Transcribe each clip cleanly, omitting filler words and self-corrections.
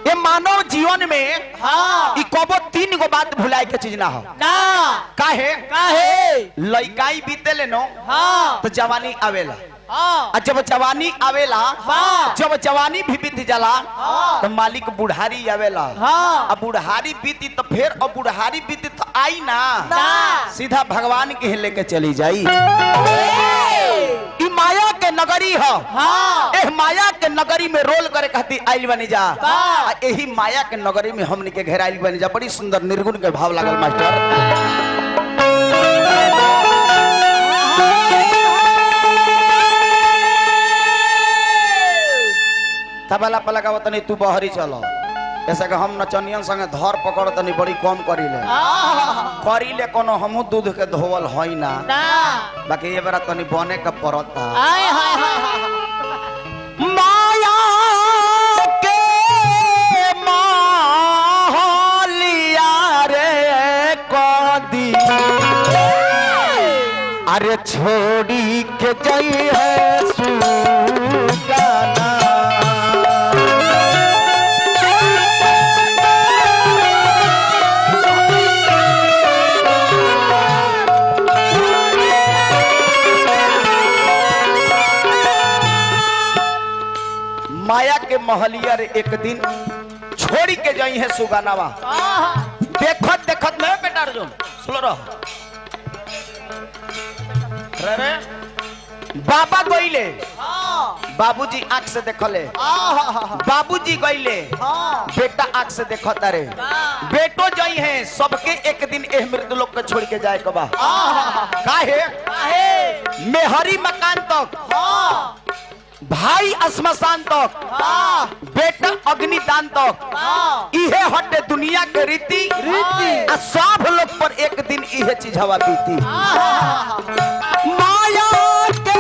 ये मानव जीवन में हाँ कबो 3 गो बात भुलाए के चीज ना हो ना काहे लइकाई बीते ले नो हाँ तो जवानी आवेला हाँ जब जवानी आवेला हाँ जब जवानी भी बीत जाला हाँ तो मालिक बुढ़ारी आवेला हाँ अब बुढ़ारी बीती तो फिर अब बुढ़ारी बीती तो आई ना सीधा भगवान के लेके चली जाई। माया के नगरी हो हाँ एह माया के नगरी में रोल करे कहती आइल बनी जा यही माया के नगरी में हमने के घेराइल बनी जा। बड़ी सुंदर निर्गुण के भाव लागल मास्टर। तबला पला का तनी तू बहरी चलो ऐसा कि हम नचनियन संगे धर पकड़ तनी बड़ी कम करीले कोनो हमू दूध के धोवल होई ना बाकी ये बेरा तनी बने का परता माया के माहौलिया रे कदी अरे छोड़ी के जाई है सुगाना माया के महलिया रे एक दिन छोड़ी के जाई है सुगानावा देखत देखत में बेटा अर्जुन सुनो रहो रे बाबा गईले बाबूजी आंख से देखले बाबूजी गईले बेटा आंख से देखता रे बेटो जाई है सबके एक दिन एह मृत्यु लोक के छोड़ के जाए कबा काहे मेहरी मकान तक भाई श्मशान तक बेटा अग्निदान तक इहे हटे दुनिया के रीति आ सब लोग पर एक दिन इहे चीज हवा बीती। माया के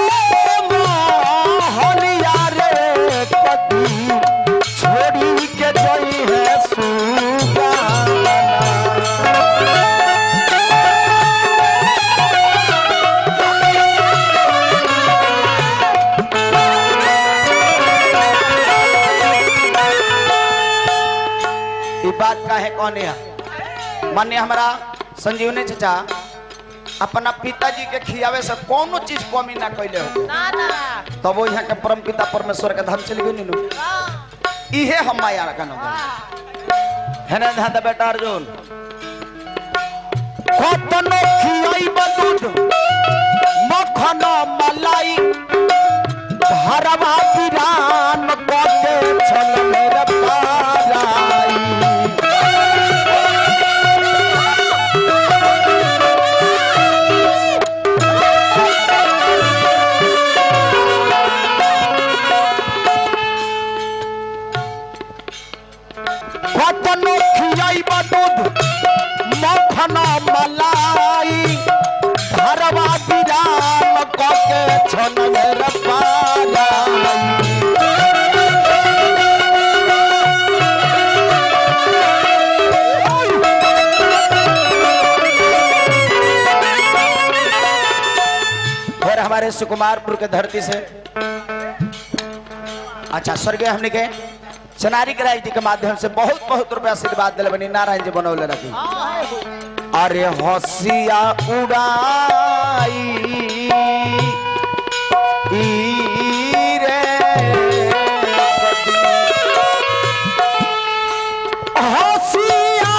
मोहलिया रे कदी छोड़ी के जाई है सुगाना बात का है कौन है मान्य हमारा संजीवनी चाचा अपना पिताजी के खियावे से कोनो चीज कमी ना कैले हो तब वो यहाँ के परम पिता परमेश्वर के धाम चली गई नु इहे हम माया का नाम है ना धा बेटा अर्जुन कतनो खियाई दूध मक्खन मलाई भरवा बिरान के छल मेरा पाराई कतनो खियाई दूध मक्खन मलाई भरवा बिरान के छल मेरा पाराई हमारे सुकुमारपुर के धरती से अच्छा स्वर्गीय हमने के चनारी कराई जी के माध्यम से बहुत बहुत रुपया आशीर्वाद दिले बनी नारायण जी बनौले रखी। अरे हसिया उड़ाई रे हसिया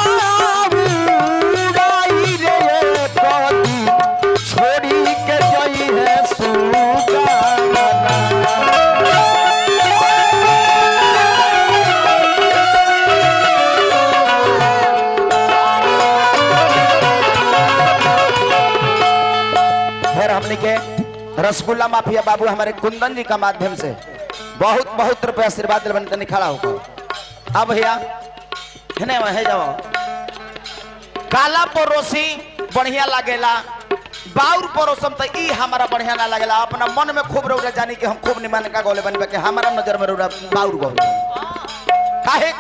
उड़ाई रे कदी छोड़ी के जाई है सुगाना हमने के रसगुल्ला माफिया बाबू हमारे कुंदन जी का माध्यम से बहुत बहुत रुपया आशीर्वाद दिल खड़ा होकर अब भैया है जाओ काला परोसी बढ़िया लागेला बाउर परोसम तो ई हमारा बढ़िया ना लगेला अपना मन में खूब रौरा जानी कि हम खूब निमन का गोले बनबे के हमारा नजर में रौरा बाउर गोले काहे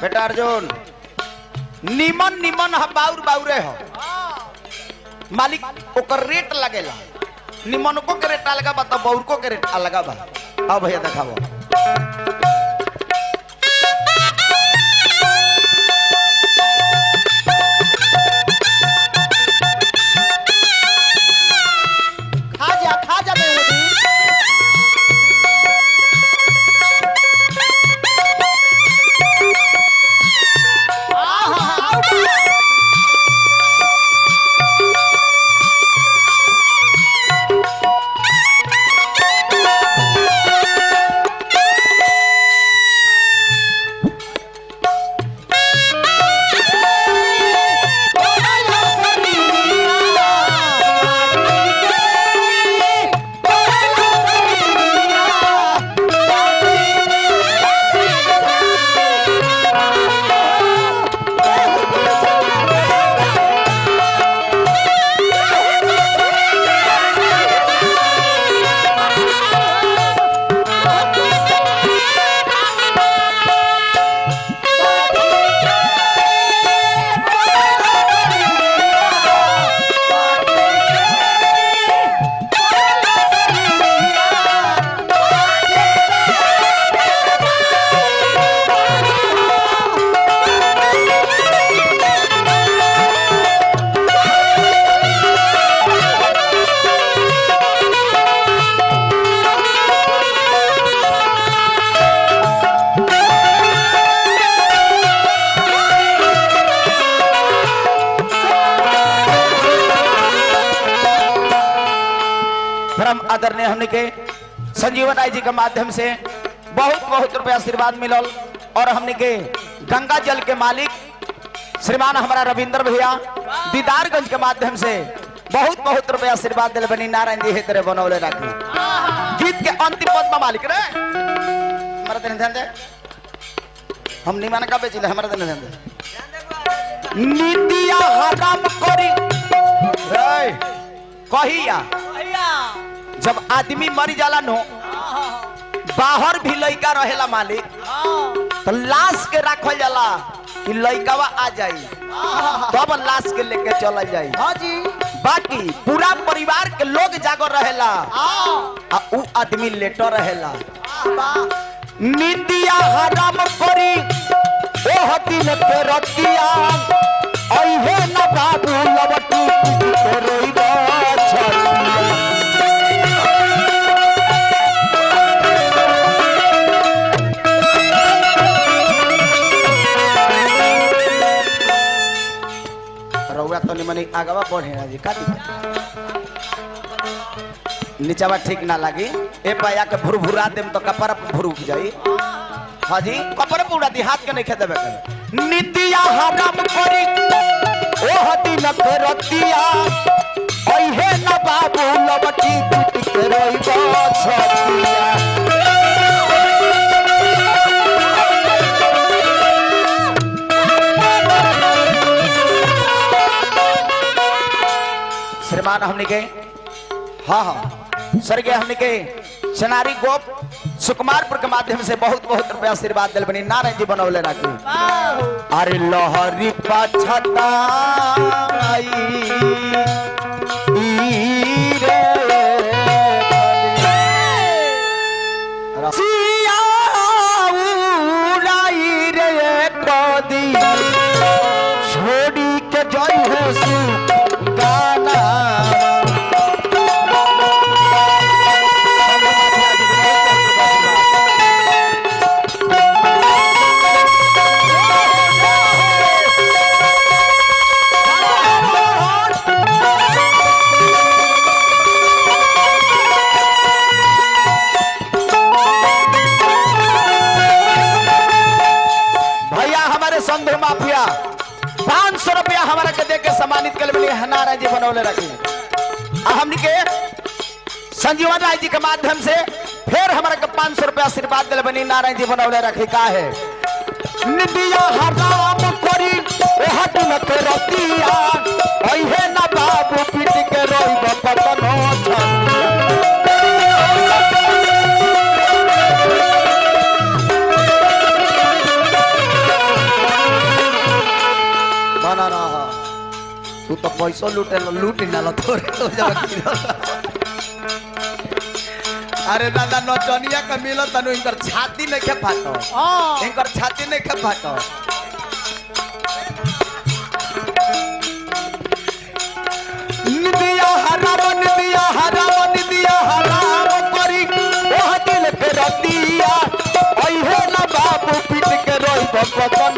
बेटा अर्जुन निमन निमन बाउर बाउरे हो मालिक ओकर रेट लगेला निमन को के रेट अलग बा तो बाउर को के रेट अलग बा अब भैया दिखाओ आदरणीय हमने के संजीवन राय जी के माध्यम से बहुत बहुत रुपया आशीर्वाद मिलल और हमने के गंगा जल के मालिक श्रीमान हमारा रविंद्र भैया दीदारगंज के माध्यम से बहुत बहुत रुपया आशीर्वाद दिल बनी नारायण जी हेतरे बनौले रखी गीत के अंतिम पद में मालिक रे हमारा दिन ध्यान दे हम निमान का बेचिले हमारा दिन ध्यान दे नीतिया हराम करी रे कहिया जब आदमी मर जाला नो बाहर भी लइका रहेला मालिक तो लाश के रखल जाला कि लइकावा आ जाई तब लाश के लेके चल जाई हां जी बाकी पूरा परिवार के लोग जागर रहेला आ उ आदमी लेटर रहेला नीतिया हराम करी ओह दिन के रतिया ओहे न बाबू लवटी के रोइबा तो निमन आगवा बढ़े ना जी काटी नीचावा ठीक ना लगी ए पाया के भुरभुरा देम तो कपड़ा भुरुक जाई हां जी कपड़ा पूरा दी हाथ के नहीं खे देबे करे नीतिया हराम करी ओह दिन के रतिया ओहे न बाबू लबटी टूट के रोइबा छतिया श्रीमान हमने के हाँ हाँ स्वर्गीय हमने के चनारी गोप सुकुमारपुर के माध्यम से बहुत बहुत रुपया आशीर्वाद दिल बनी नारायण जी बनौले राखी अरे लहरी पछताई छोड़ी के जय हो सु गाना संधु माफिया 500 रुपया हमारा के दे के सम्मानित कर नारायण जी बनौले रखी हमने के संजीवन राय जी के माध्यम से फिर हमारा के 500 रुपया आशीर्वाद दिल बनी नारायण जी बनौले रखी का है निदिया हराम करी ओहट न के रतिया ओहे न बाबू पीट के रोइब पतन हो ना ना तू तो पैसा लूटे लूट ना थोड़े हो जाए अरे दादा नचनिया का मिलो तनु इनकर छाती नहीं के फाटो इनकर छाती नहीं के फाटो निदिया हराम करी ओह दिल के रतिया ओहे ना बाबू पीट के रोइब पतन